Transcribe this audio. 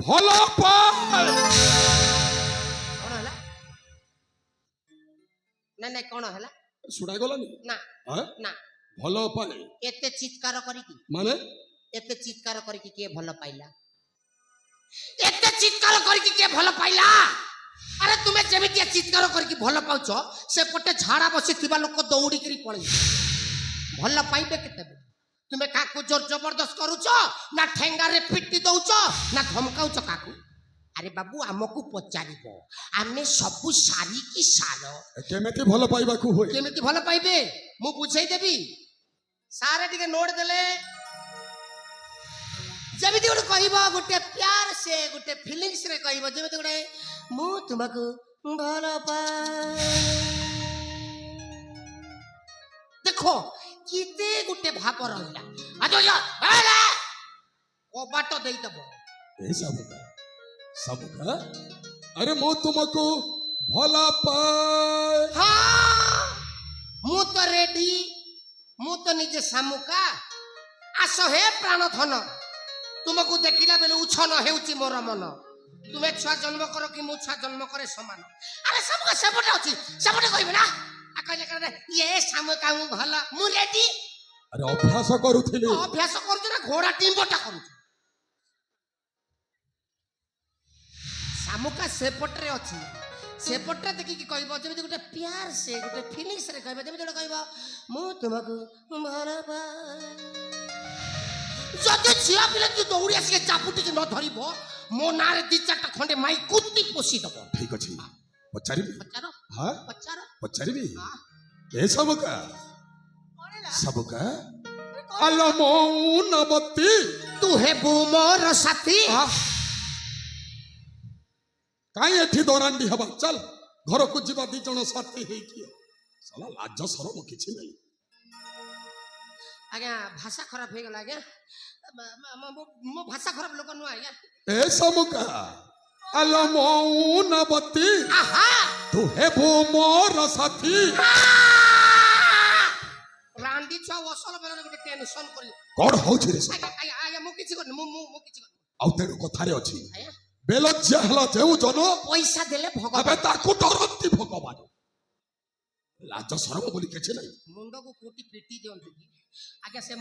ଭଲ ପାଏ। କଣ ହେଲା? ନାଇଁ ନାଇଁ କଣ ହେଲା? ଶୁଣା ଗଲାନି ନା ନା ଭଲ ପାଏ ଏତେ ଚିତ୍କାର କରିକି ମାନେ ଏତେ ଚିତ୍କାର କରିକି କିଏ ଭଲ ପାଇଲା? ଏତେ ଚିତ୍କାର କରିକି କିଏ ଭଲ ପାଇଲା? ଆରେ ତୁମେ ଯେମିତି ଚିତ୍କାର କରିକି ଭଲ ପାଉଛ ସେପଟେ ଝାଡା ବସିଥିବା ଲୋକ ଦୌଡ଼ିକିରି ପଳେଇବେ। ଭଲ ପାଇବେ କେତେବେଳେ? ତୁମେ କାହାକୁ ଜୋର ଜବରଦସ୍ତ କରୁଛ ନା ଠେଙ୍ଗାରେ ପିଟି ଦଉଛ ନା ଧମକାଉଛ କାହାକୁ? ଆରେ ବାବୁ ଆମକୁ ପଚାରିବ, ଆମେ ସବୁ ସାରିକି ସାର। କେମିତି ଭଲ ପାଇବାକୁ ହୁଏ? କେମିତି ଭଲ ପାଇବେ ମୁଁ ବୁଝେଇଦେବି। ସାରେ ଟିକେ ନୋଟ ଦେଲେ। ଯେମିତି ଗୋଟେ କହିବ ଗୋଟେ ପ୍ୟାର ସେ ଗୋଟେ ଫିଲିଂସ ରେ କହିବ, ଯେମିତି ଗୋଟେ ମୁଁ ତୁମକୁ ଭଲ ପାଏ। ଦେଖ କେତେ ଗୋଟେ ଭାବ ରହିଲା। କବାଟ ଦେଇଦବ। ସବୁକା ଆରେ ମୁଁ ତୁମକୁ ଭଲ ପାଏ। ହଁ ମୁଁ ତ ରେଡି, ମୁଁ ତ ନିଜେ ଶାମୁକା। ଆସ ହେ ପ୍ରାଣ ଧନ, ତୁମକୁ ଦେଖିଲା ବେଲେ ଉଛନ ହେଉଛି ମୋର ମନ। ତୁମେ ଛୁଆ ଜନ୍ମ କର କି ମୁଁ ଛୁଆ ଜନ୍ମ କରେ ସମାନ। ଆରେ ଶାମୁକା ସେପଟେ ଅଛି, ସେପଟେ କହିବେ ନା। କହିଲେ ଇଏ ଶାମୁକା ମୁଁ ଭଲ, ମୁଁ ରେଡି। ଆରେ ଅଭ୍ୟାସ କରୁଥିଲି। ଅଭ୍ୟାସ କରୁଛୁ ନା ଘୋଡା ଟିମ୍ବଟା କରୁଛୁ? ଶାମୁକା ସେପଟରେ ଅଛି, ସେପଟରେ ଦେଖିକି କହିବ ଯେମିତି ଗୋଟେ ପ୍ୟାର ସେ ଗୋଟେ ଫିଲିଂସ ରେ କହିବ, ଯେମିତି ଗୋଟେ କହିବ ମୁଁ ତୁମକୁ ଭଲ ପାଏ। ଯଦି ଝିଅ ପିଲା ଯଦି ଦୌଡ଼ି ଆସିକି ଚାପୁଟିକି ନ ଧରିବ ମୋ ନାଁରେ 2-4ଟା ଖଣ୍ଡେ ମାଇ କୁତି ପୋଷିଦବ। ଠିକ ଅଛି, ପଚାରିବି? ପଚାର ହଁ ପଚାର ପଚାରିବି। ଏ ସବୁକା ସବୁକା ଆଲ ଆଲ ମୌନବତୀ ତୁ ହେବୁ ମୋର ସାଥୀ। କାଇଁ ଏଠି ଦରାଣ୍ଡି ହବା? ଚାଲ ଘରକୁ ଯିବା 2 ଜଣ ସାଥୀ ହେଇକି। ସାଲା ଲାଜ ସରମ କିଛି ନାହିଁ। ଆଜ୍ଞା ଭାଷା ଖରାପ ହେଇଗଲା ଆଜ୍ଞା, ମୋ ଭାଷା ଖରାପ ଲୋକ ନୁହଁ ଆଜ୍ଞା। ଏ ସବୁକା ଆଲ ମୌନବତୀ ଆହା ତୁ ହେବୁ ମୋର ସାଥୀ। ରାଣ୍ଡି ଛୁଆ ଅସଲ ବେଳରେ ଗୋଟେ ଟେନସନ କରି କଣ ହଉଛି ରେ? ଆଜ୍ଞା ମୁଁ କିଛି କରିନି, ମୁଁ କିଛି କରିନି। ଆଉ ତେଣୁ କଥାରେ ଅଛି ଆଜ୍ଞା ବେଲଜ୍ଜା ହେଲା ଯେଉଁ ଜନ ପଇସା ଦେଲେ ଏବେ ଭଗବାନ ତାକୁ ଡରନ୍ତି ଭଗବାନ। ଲାଜ ସରମ ବୋଲି କିଛି ନାହିଁ। ମୁଣ୍ଡକୁ କୋଟି ପିଟି ଦିଅନ୍ତି ଆଜ୍ଞା। ସେ